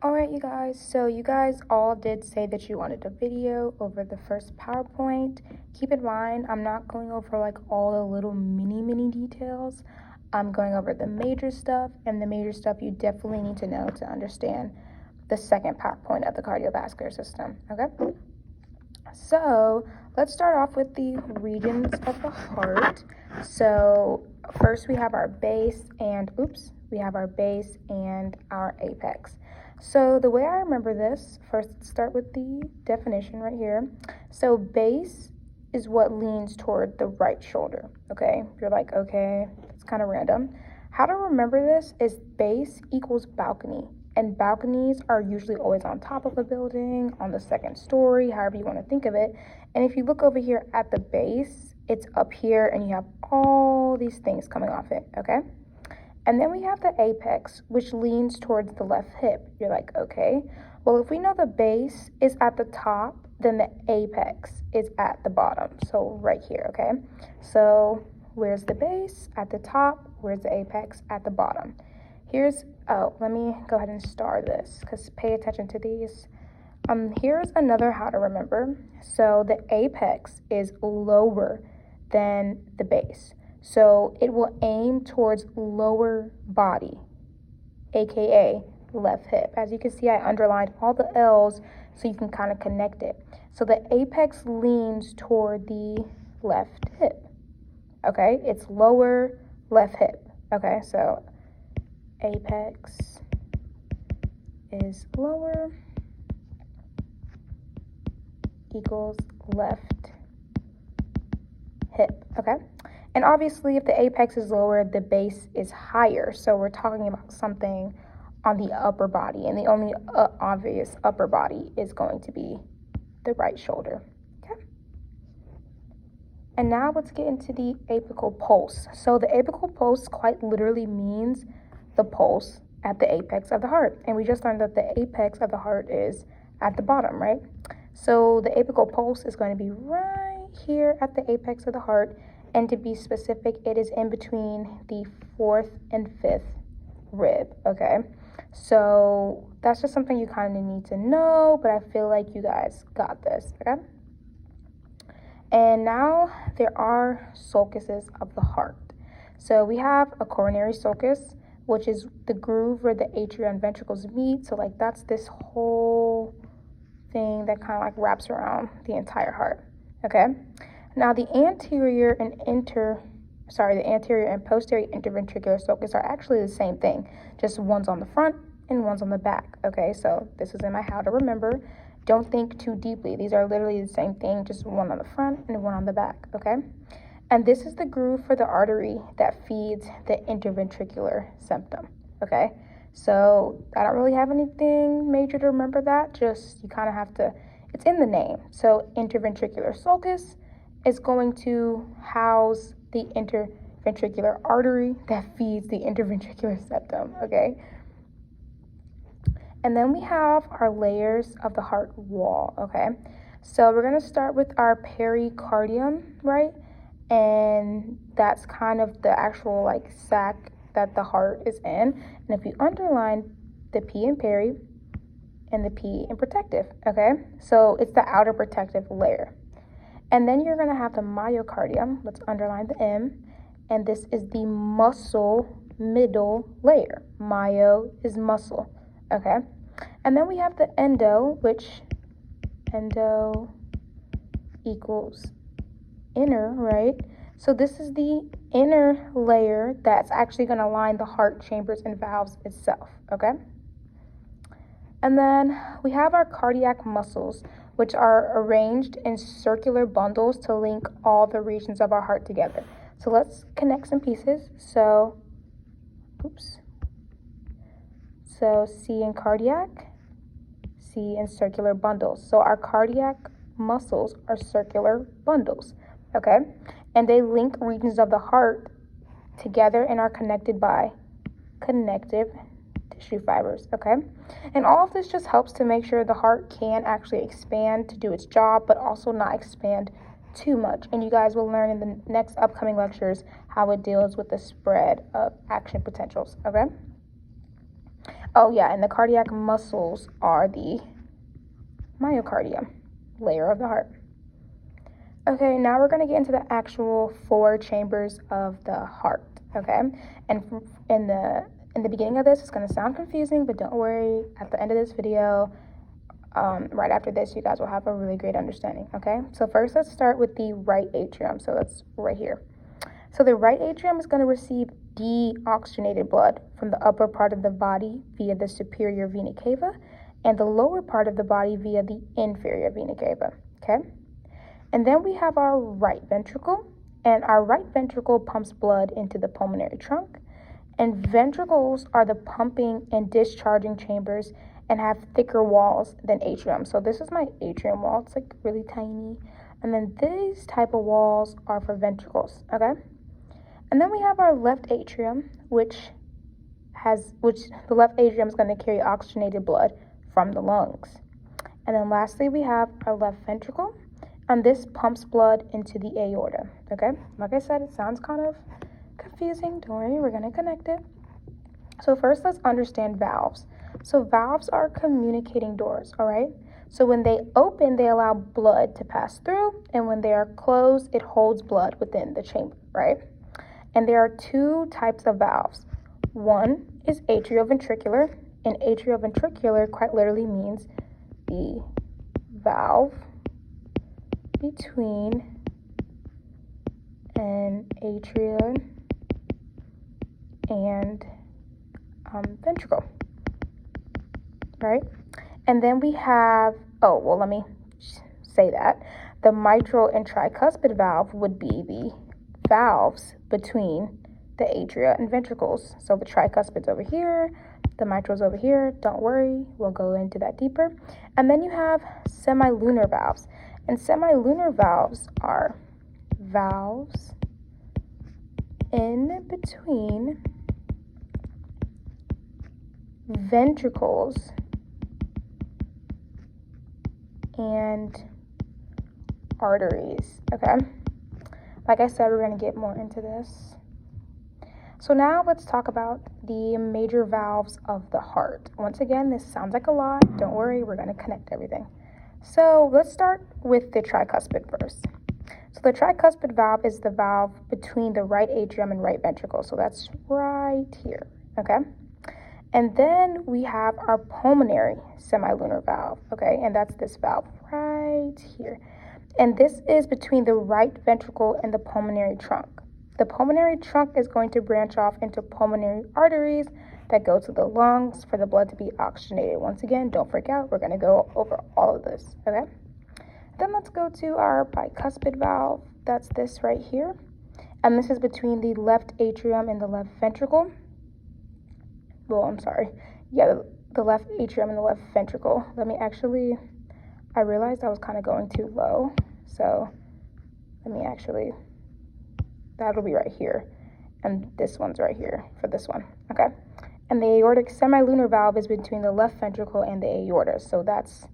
Alright, you guys, so you guys all did say that you wanted a video over the first PowerPoint. Keep in mind, I'm not going over like all the little mini details. I'm going over the major stuff, and the major stuff you definitely need to know to understand the second PowerPoint of the cardiovascular system, okay? So let's start off with the regions of the heart. So first we have our base and our apex. So the way I remember this, first let's start with the definition right here. So base is what leans toward the right shoulder, okay? You're like, okay, it's kind of random. How to remember this is base equals balcony. And balconies are usually always on top of a building, on the second story, however you want to think of it. And if you look over here at the base, it's up here and you have all these things coming off it, okay? And then we have the apex, which leans towards the left hip. You're like, okay, well, if we know the base is at the top, then the apex is at the bottom. So right here, okay? So where's the base? At the top. Where's the apex? At the bottom. Let me go ahead and star this because pay attention to these. Here's another how to remember. So the apex is lower than the base. So it will aim towards lower body, aka left hip. As you can see, I underlined all the L's so you can kind of connect it. So the apex leans toward the left hip. Okay, it's lower left hip. Okay, so apex is lower equals left hip, okay? And obviously, if the apex is lower, the base is higher. So we're talking about something on the upper body, and the only obvious upper body is going to be the right shoulder, okay? And now let's get into the apical pulse. So the apical pulse quite literally means the pulse at the apex of the heart. And we just learned that the apex of the heart is at the bottom, right? So the apical pulse is going to be right here at the apex of the heart. And to be specific, it is in between the 4th and 5th rib, okay? So that's just something you kind of need to know, but I feel like you guys got this, okay? And now there are sulcuses of the heart. So we have a coronary sulcus, which is the groove where the atria and ventricles meet. So like that's this whole thing that kind of like wraps around the entire heart, okay? Now the anterior and posterior interventricular sulcus are actually the same thing, just one's on the front and one's on the back, okay? So this is in my how to remember. Don't think too deeply. These are literally the same thing, just one on the front and one on the back, okay? And this is the groove for the artery that feeds the interventricular septum, okay? So I don't really have anything major to remember that, just you kind of have to, it's in the name. So interventricular sulcus is going to house the interventricular artery that feeds the interventricular septum, okay? And then we have our layers of the heart wall, okay? So we're gonna start with our pericardium, right? And that's kind of the actual like sac that the heart is in. And if you underline the P in peri and the P in protective, okay? So it's the outer protective layer. And then you're gonna have the myocardium, let's underline the M, and this is the muscle middle layer. Myo is muscle, okay? And then we have the endo, which endo equals inner, right? So this is the inner layer that's actually going to line the heart chambers and valves itself, okay? And then we have our cardiac muscles, which are arranged in circular bundles to link all the regions of our heart together. So let's connect some pieces. So C in cardiac, C in circular bundles. So our cardiac muscles are circular bundles, okay? And they link regions of the heart together and are connected by connective tissue fibers, okay? And all of this just helps to make sure the heart can actually expand to do its job, but also not expand too much. And you guys will learn in the next upcoming lectures how it deals with the spread of action potentials, okay? Oh yeah, and the cardiac muscles are the myocardium, layer of the heart. Okay, now we're going to get into the actual 4 chambers of the heart, okay? And in the beginning of this, it's going to sound confusing, but don't worry. At the end of this video, right after this, you guys will have a really great understanding, okay? So first, let's start with the right atrium. So that's right here. So the right atrium is going to receive deoxygenated blood from the upper part of the body via the superior vena cava and the lower part of the body via the inferior vena cava, okay? And then we have our right ventricle, and our right ventricle pumps blood into the pulmonary trunk, and ventricles are the pumping and discharging chambers and have thicker walls than atrium. So this is my atrium wall. It's like really tiny. And then these type of walls are for ventricles, okay? And then we have our left atrium, which the left atrium is going to carry oxygenated blood from the lungs. And then lastly, we have our left ventricle, and this pumps blood into the aorta, okay? Like I said, it sounds kind of confusing. Don't worry, we're going to connect it. So first, let's understand valves. So valves are communicating doors, all right? So when they open, they allow blood to pass through, and when they are closed, it holds blood within the chamber, right? And there are 2 types of valves. One is atrioventricular, and atrioventricular quite literally means the valve between an atria and ventricle, right? And then we have, let me say that. The mitral and tricuspid valve would be the valves between the atria and ventricles. So the tricuspid's over here, the mitral's over here. Don't worry, we'll go into that deeper. And then you have semilunar valves. And semilunar valves are valves in between ventricles and arteries, okay? Like I said, we're going to get more into this. So now let's talk about the major valves of the heart. Once again, this sounds like a lot. Don't worry, we're going to connect everything. So let's start with the tricuspid first. So the tricuspid valve is the valve between the right atrium and right ventricle. So that's right here, okay? And then we have our pulmonary semilunar valve, okay? And that's this valve right here. And this is between the right ventricle and the pulmonary trunk. The pulmonary trunk is going to branch off into pulmonary arteries that go to the lungs for the blood to be oxygenated. Once again, don't freak out. We're going to go over all of this, okay? Then let's go to our bicuspid valve. That's this right here. And this is between the left atrium and the left ventricle. The left atrium and the left ventricle. I realized I was kind of going too low. So that'll be right here. And this one's right here for this one, okay? And the aortic semilunar valve is between the left ventricle and the aorta. So that's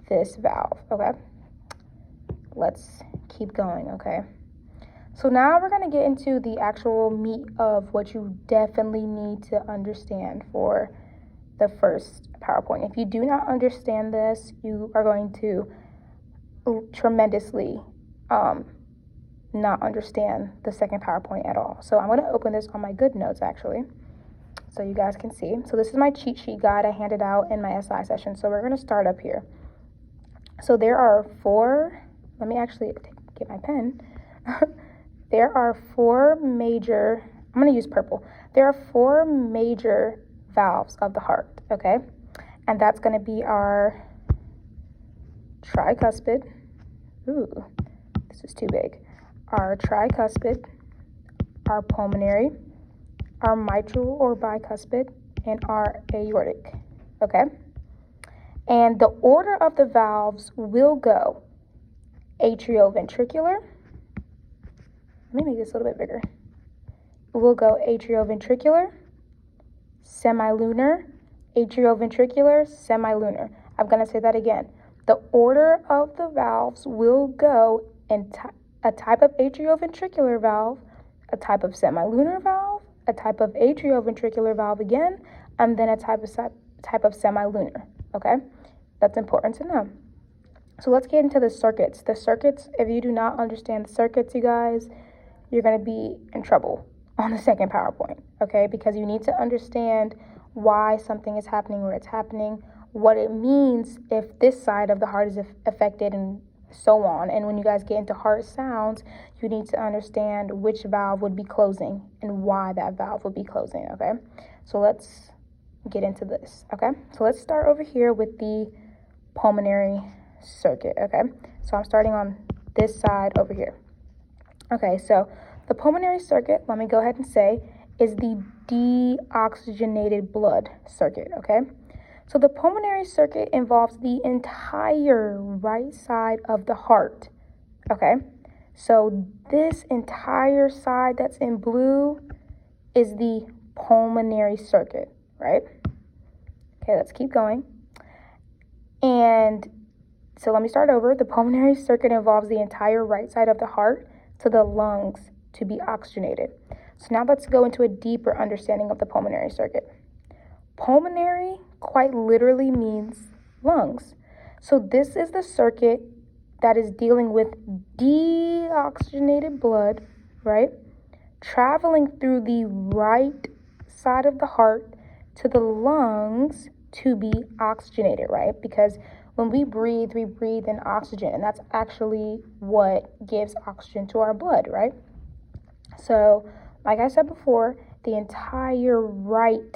this valve, okay? Let's keep going, okay? So now we're going to get into the actual meat of what you definitely need to understand for the first PowerPoint. If you do not understand this, you are going to tremendously not understand the second PowerPoint at all. So I'm going to open this on my good notes, actually, so you guys can see. So this is my cheat sheet guide I handed out in my SI session. So we're going to start up here. So there are 4, let me actually get my pen. There are 4 major, I'm going to use purple. There are 4 major valves of the heart, okay? And that's going to be our tricuspid. Ooh, this is too big. Our tricuspid, our pulmonary, our mitral or bicuspid, and our aortic, okay? And the order of the valves will go atrioventricular. Let me make this a little bit bigger. We'll go atrioventricular, semilunar, atrioventricular, semilunar. I'm going to say that again. The order of the valves will go in a type of atrioventricular valve, a type of semilunar valve, a type of atrioventricular valve again, and then a type of semilunar, okay? That's important to know. So let's get into the circuits. The circuits, if you do not understand the circuits, you guys, you're going to be in trouble on the second PowerPoint, okay? Because you need to understand why something is happening where it's happening, what it means if this side of the heart is affected, and so on. And when you guys get into heart sounds, you need to understand which valve would be closing and why that valve would be closing, okay? So let's get into this, okay? So let's start over here with the pulmonary circuit, okay? So I'm starting on this side over here. Okay, so the pulmonary circuit, let me go ahead and say, is the deoxygenated blood circuit, okay? So the pulmonary circuit involves the entire right side of the heart, okay? So this entire side that's in blue is the pulmonary circuit, right? Okay, let's keep going. And so let me start over. The pulmonary circuit involves the entire right side of the heart to the lungs to be oxygenated. So now let's go into a deeper understanding of the pulmonary circuit. Pulmonary quite literally means lungs. So this is the circuit that is dealing with deoxygenated blood, right? Traveling through the right side of the heart to the lungs to be oxygenated, right? Because when we breathe in oxygen, and that's actually what gives oxygen to our blood, right? So, like I said before, the entire right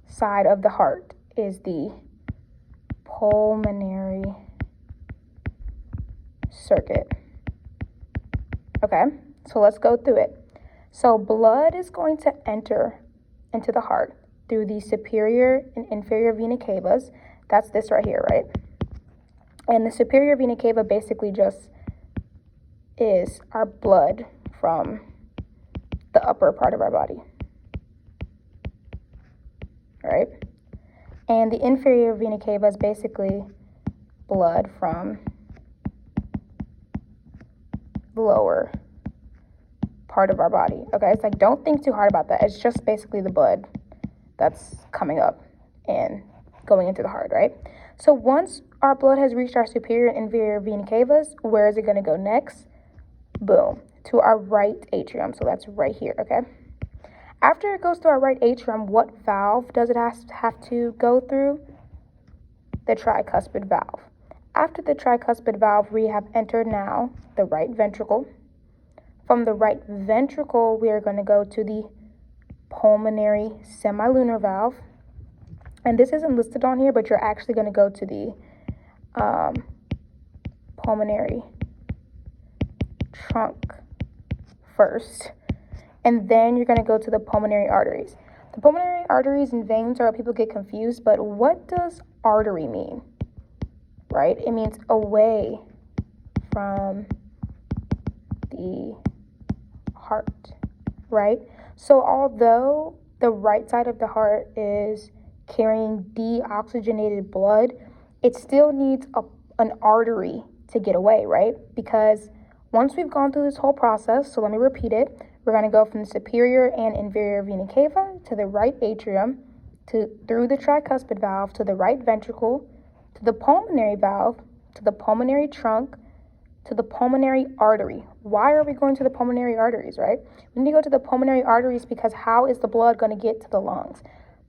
side of the heart is the pulmonary circuit. Okay, so let's go through it. So blood is going to enter into the heart through the superior and inferior vena cavas. That's this right here, right? And the superior vena cava basically just is our blood from the upper part of our body, right? And the inferior vena cava is basically blood from the lower part of our body, okay? It's like, don't think too hard about that. It's just basically the blood that's coming up and going into the heart, right? So once our blood has reached our superior and inferior vena cavas, where is it going to go next? Boom, to our right atrium. So that's right here, okay? After it goes to our right atrium, what valve does it have to go through? The tricuspid valve. After the tricuspid valve, we have entered now the right ventricle. From the right ventricle, we are going to go to the pulmonary semilunar valve. And this isn't listed on here, but you're actually going to go to the pulmonary trunk first. And then you're going to go to the pulmonary arteries. The pulmonary arteries and veins are what people get confused, but what does artery mean? Right? It means away from the heart, right? So although the right side of the heart is carrying deoxygenated blood, it still needs an artery to get away, right? Because once we've gone through this whole process, so let me repeat it, we're going to go from the superior and inferior vena cava to the right atrium, through the tricuspid valve to the right ventricle, to the pulmonary valve, to the pulmonary trunk, to the pulmonary artery. Why are we going to the pulmonary arteries, right? We need to go to the pulmonary arteries because how is the blood going to get to the lungs?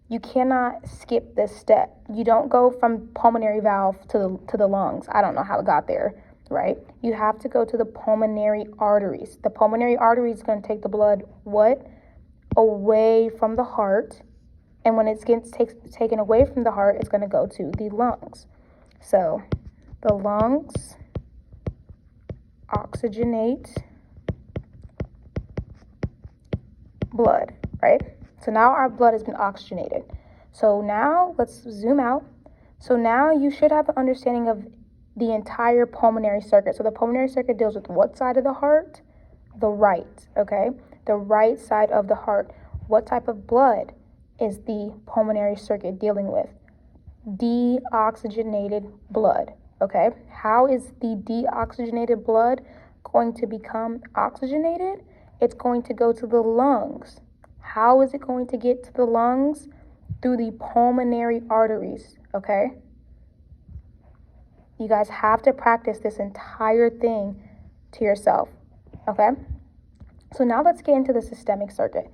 You cannot skip this step. You don't go from pulmonary valve to the lungs. I don't know how it got there, right? You have to go to the pulmonary arteries. The pulmonary artery is going to take the blood, what? Away from the heart. And when it gets taken away from the heart, it's going to go to the lungs. So the lungs oxygenate blood, right? So now our blood has been oxygenated. So now let's zoom out. So now you should have an understanding of the entire pulmonary circuit. So the pulmonary circuit deals with what side of the heart? The right, okay? The right side of the heart. What type of blood is the pulmonary circuit dealing with? Deoxygenated blood, okay? How is the deoxygenated blood going to become oxygenated? It's going to go to the lungs. How is it going to get to the lungs? through the pulmonary arteries, okay? You guys have to practice this entire thing to yourself, okay? So now let's get into the systemic circuit.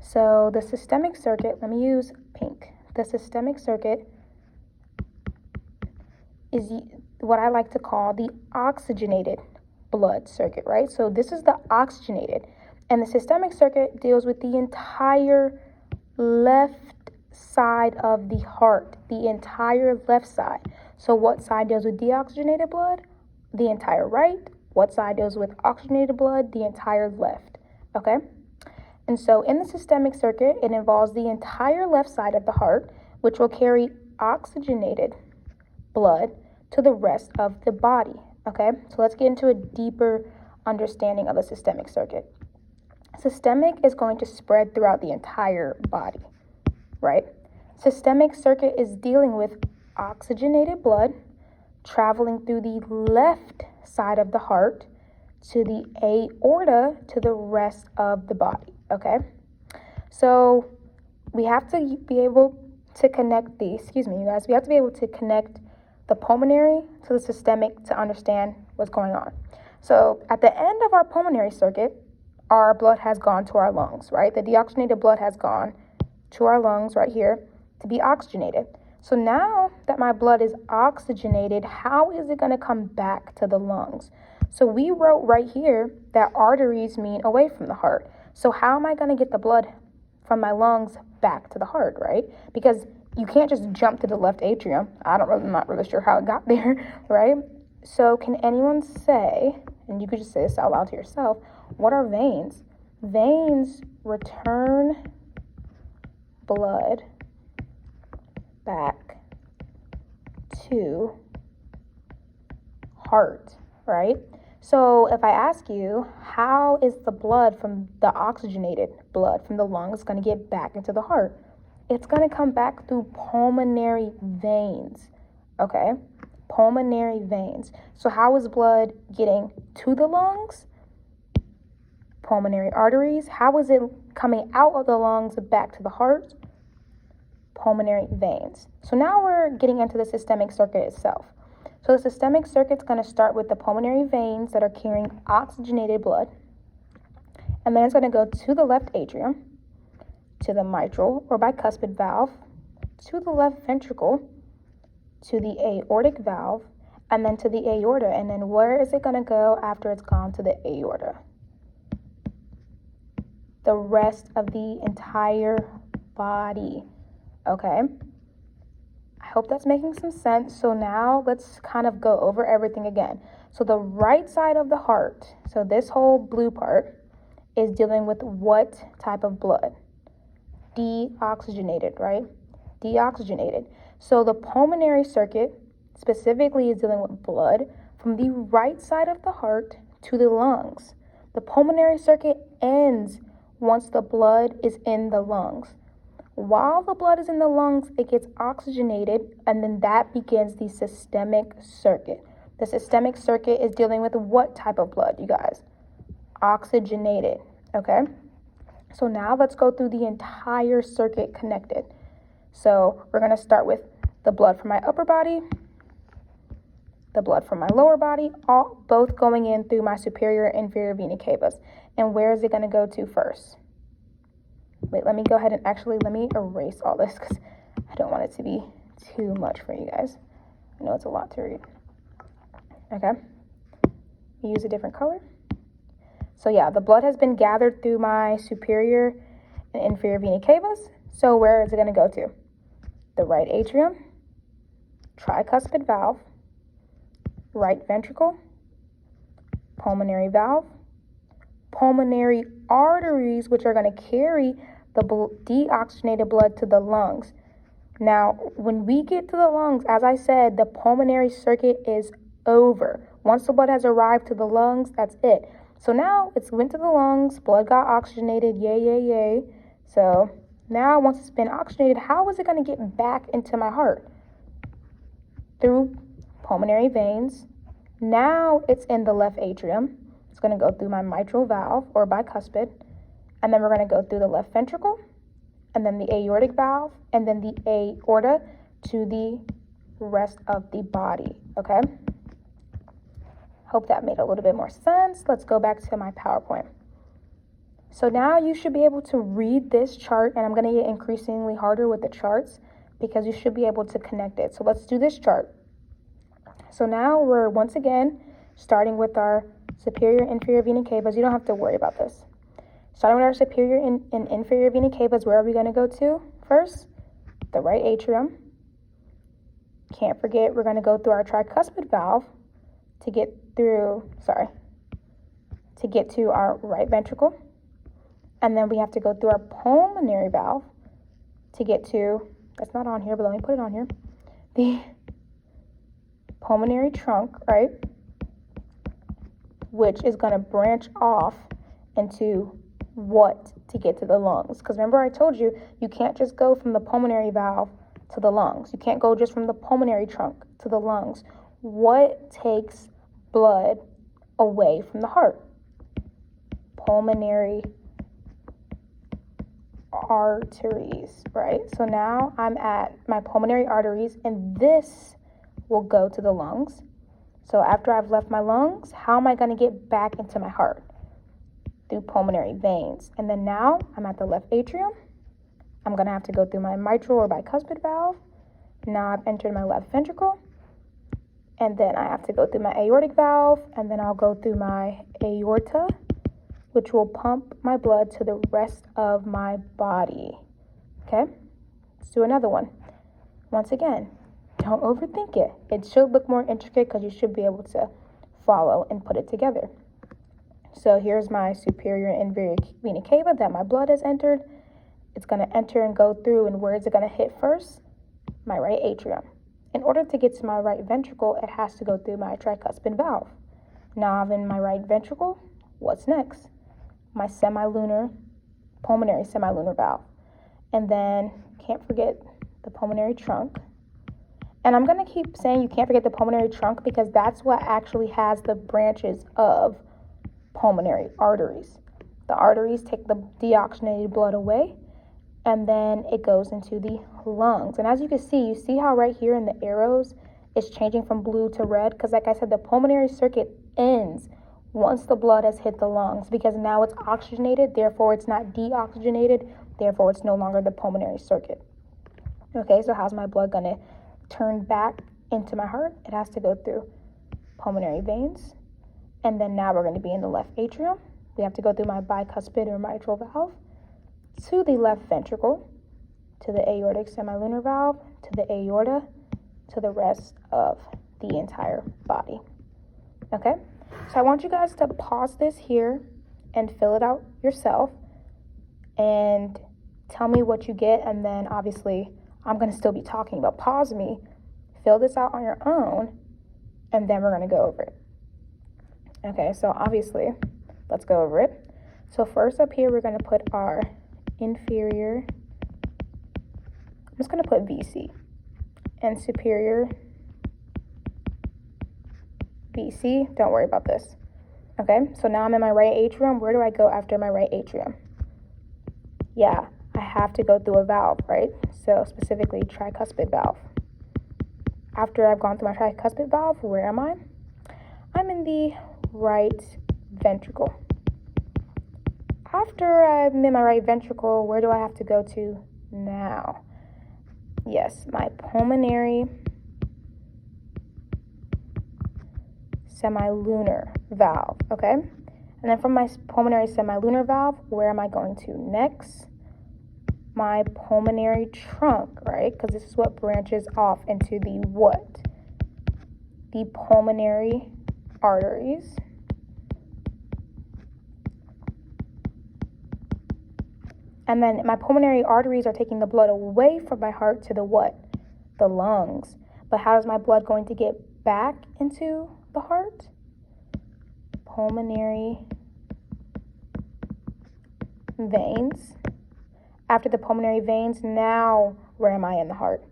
So the systemic circuit, let me use pink. The systemic circuit is what I like to call the oxygenated blood circuit, right? So this is the oxygenated. And the systemic circuit deals with the entire left side of the heart, the entire left side. So what side deals with deoxygenated blood? The entire right. What side deals with oxygenated blood? The entire left, okay? And so in the systemic circuit, it involves the entire left side of the heart, which will carry oxygenated blood to the rest of the body, okay? So let's get into a deeper understanding of the systemic circuit. Systemic is going to spread throughout the entire body, right? Systemic circuit is dealing with oxygenated blood traveling through the left side of the heart to the aorta to the rest of the body, okay? So we have to be able to connect we have to be able to connect the pulmonary to the systemic to understand what's going on. So at the end of our pulmonary circuit, our blood has gone to our lungs, right? The deoxygenated blood has gone to our lungs right here to be oxygenated. So now that my blood is oxygenated, how is it going to come back to the lungs? So we wrote right here that arteries mean away from the heart. So how am I going to get the blood from my lungs back to the heart, right? Because you can't just jump to the left atrium. I'm not really sure how it got there, right? So can anyone say, and you could just say this out loud to yourself, what are veins? Veins return blood back to heart, right? So if I ask you, how is the blood from the oxygenated blood from the lungs going to get back into the heart? It's going to come back through pulmonary veins, okay? Pulmonary veins. So how is blood getting to the lungs? Pulmonary arteries. How is it coming out of the lungs back to the heart? Pulmonary veins. So now we're getting into the systemic circuit itself. So the systemic circuit's going to start with the pulmonary veins that are carrying oxygenated blood. And then it's going to go to the left atrium, to the mitral or bicuspid valve, to the left ventricle, to the aortic valve, and then to the aorta. And then where is it going to go after it's gone to the aorta? The rest of the entire body, okay? I hope that's making some sense. So now let's kind of go over everything again. So the right side of the heart, so this whole blue part, is dealing with what type of blood? Deoxygenated, right? Deoxygenated. So the pulmonary circuit specifically is dealing with blood from the right side of the heart to the lungs. The pulmonary circuit ends once the blood is in the lungs. While the blood is in the lungs, it gets oxygenated, and then that begins the systemic circuit. The systemic circuit is dealing with what type of blood, you guys? Oxygenated, okay? So now let's go through the entire circuit connected. So we're going to start with the blood from my upper body, the blood from my lower body, both going in through my superior and inferior vena cavas. And where is it going to go to first? Wait, let me go ahead and let me erase all this because I don't want it to be too much for you guys. I know it's a lot to read. Okay. Use a different color. So yeah, the blood has been gathered through my superior and inferior vena cavas. So where is it going to go to? The right atrium, tricuspid valve, right ventricle, pulmonary valve, pulmonary arteries, which are going to carry the deoxygenated blood to the lungs. Now, when we get to the lungs, as I said, the pulmonary circuit is over. Once the blood has arrived to the lungs, that's it. So now it's went to the lungs, blood got oxygenated, yay. So now once it's been oxygenated, how is it going to get back into my heart? Through pulmonary veins. Now it's in the left atrium. It's going to go through my mitral valve or bicuspid. And then we're going to go through the left ventricle. and then the aortic valve, and then the aorta to the rest of the body, okay? Hope that made a little bit more sense. Let's go back to my PowerPoint. So now you should be able to read this chart, and I'm going to get increasingly harder with the charts because you should be able to connect it. So let's do this chart. So now we're once again starting with our superior inferior vena cavas. You don't have to worry about this. Starting with our superior and inferior vena cavas, where are we going to go to first? The right atrium. Can't forget, we're going to go through our tricuspid valve to get to our right ventricle. And then we have to go through our pulmonary valve to get to, that's not on here, but let me put it on here, the pulmonary trunk, right? Which is going to branch off into what to get to the lungs. Because remember I told you, you can't just go from the pulmonary valve to the lungs. You can't go just from the pulmonary trunk to the lungs. What takes blood away from the heart? Pulmonary arteries, right? So now I'm at my pulmonary arteries, and this will go to the lungs. So after I've left my lungs, how am I going to get back into my heart? Through pulmonary veins. And then now I'm at the left atrium. I'm going to have to go through my mitral or bicuspid valve. Now I've entered my left ventricle. And then I have to go through my aortic valve, and then I'll go through my aorta, which will pump my blood to the rest of my body. Okay? Let's do another one. Once again, don't overthink it. It should look more intricate because you should be able to follow and put it together. So here's my superior and inferior vena cava that my blood has entered. It's going to enter and go through, and where is it going to hit first? My right atrium. In order to get to my right ventricle, it has to go through my tricuspid valve. Now I'm in my right ventricle. What's next? My pulmonary semilunar valve. And then, can't forget the pulmonary trunk. And I'm going to keep saying you can't forget the pulmonary trunk because that's what actually has the branches of pulmonary arteries. The arteries take the deoxygenated blood away, and then it goes into the lungs. And as you can see, you see how right here in the arrows it's changing from blue to red? Because like I said, the pulmonary circuit ends once the blood has hit the lungs, because now it's oxygenated, therefore it's not deoxygenated, therefore it's no longer the pulmonary circuit. Okay, so how's my blood going to turn back into my heart? It has to go through pulmonary veins, and then now we're going to be in the left atrium. We have to go through my bicuspid or mitral valve to the left ventricle, to the aortic semilunar valve, to the aorta, to the rest of the entire body. Okay? So I want you guys to pause this here and fill it out yourself and tell me what you get, and then obviously I'm going to still be talking, but pause me, fill this out on your own, and then we're going to go over it. Okay, so obviously, let's go over it. So first up here, we're going to put our inferior, I'm just going to put VC, and superior VC, don't worry about this. Okay, so now I'm in my right atrium. Where do I go after my right atrium? Yeah, I have to go through a valve, right? So specifically tricuspid valve. After I've gone through my tricuspid valve, where am I? I'm in the right ventricle. After I'm in my right ventricle, where do I have to go to now? Yes, my pulmonary semilunar valve, okay? And then from my pulmonary semilunar valve, where am I going to next? My pulmonary trunk, right? Because this is what branches off into the what? The pulmonary arteries. And then my pulmonary arteries are taking the blood away from my heart to the what? The lungs. But how is my blood going to get back into the heart? Pulmonary veins. After the pulmonary veins, now where am I in the heart?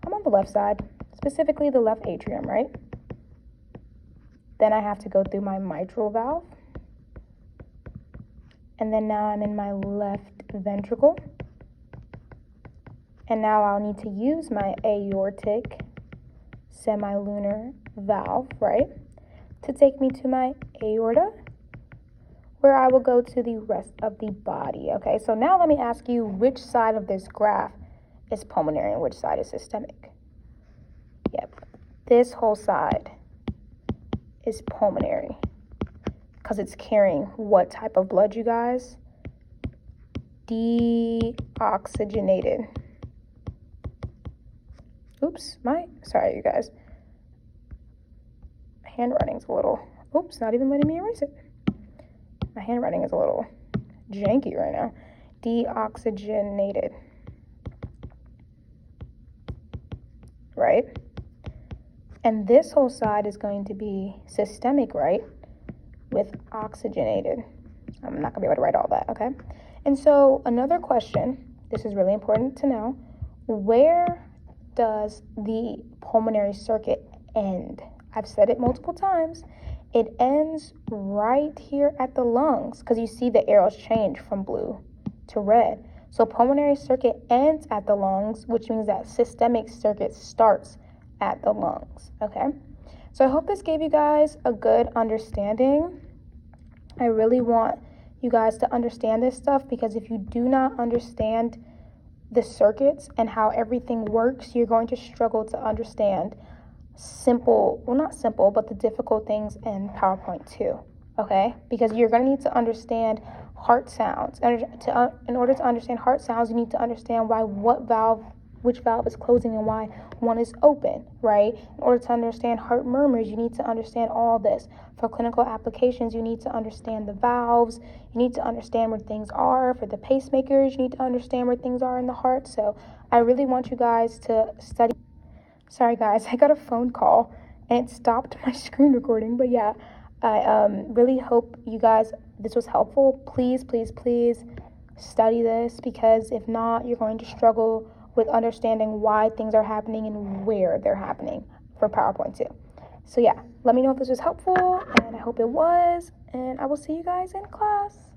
I'm on the left side, specifically the left atrium, right? Then I have to go through my mitral valve. And then now I'm in my left ventricle. And now I'll need to use my aortic semilunar valve, right, to take me to my aorta, where I will go to the rest of the body. Okay, so now let me ask you, which side of this graph is pulmonary and which side is systemic? Yep, this whole side is pulmonary because it's carrying what type of blood, you guys? Deoxygenated. Oops, sorry, you guys. My handwriting's a little, not even letting me erase it. My handwriting is a little janky right now. Deoxygenated. Right? And this whole side is going to be systemic, right? With oxygenated. I'm not going to be able to write all that, okay? And so another question, this is really important to know, where does the pulmonary circuit end? I've said it multiple times. It ends right here at the lungs because you see the arrows change from blue to red. So pulmonary circuit ends at the lungs, which means that systemic circuit starts at the lungs, okay? So I hope this gave you guys a good understanding. I really want you guys to understand this stuff because if you do not understand the circuits and how everything works, you're going to struggle to understand not simple, but the difficult things in PowerPoint too, okay? Because you're going to need to understand heart sounds. In order to understand heart sounds, you need to understand which valve is closing and why one is open, right? In order to understand heart murmurs, you need to understand all this. For clinical applications, you need to understand the valves. You need to understand where things are. For the pacemakers, you need to understand where things are in the heart. So I really want you guys to study. Sorry, guys, I got a phone call and it stopped my screen recording. But yeah, I really hope you guys, this was helpful. Please, please, please study this because if not, you're going to struggle with understanding why things are happening and where they're happening for PowerPoint too. So yeah, let me know if this was helpful, and I hope it was, and I will see you guys in class.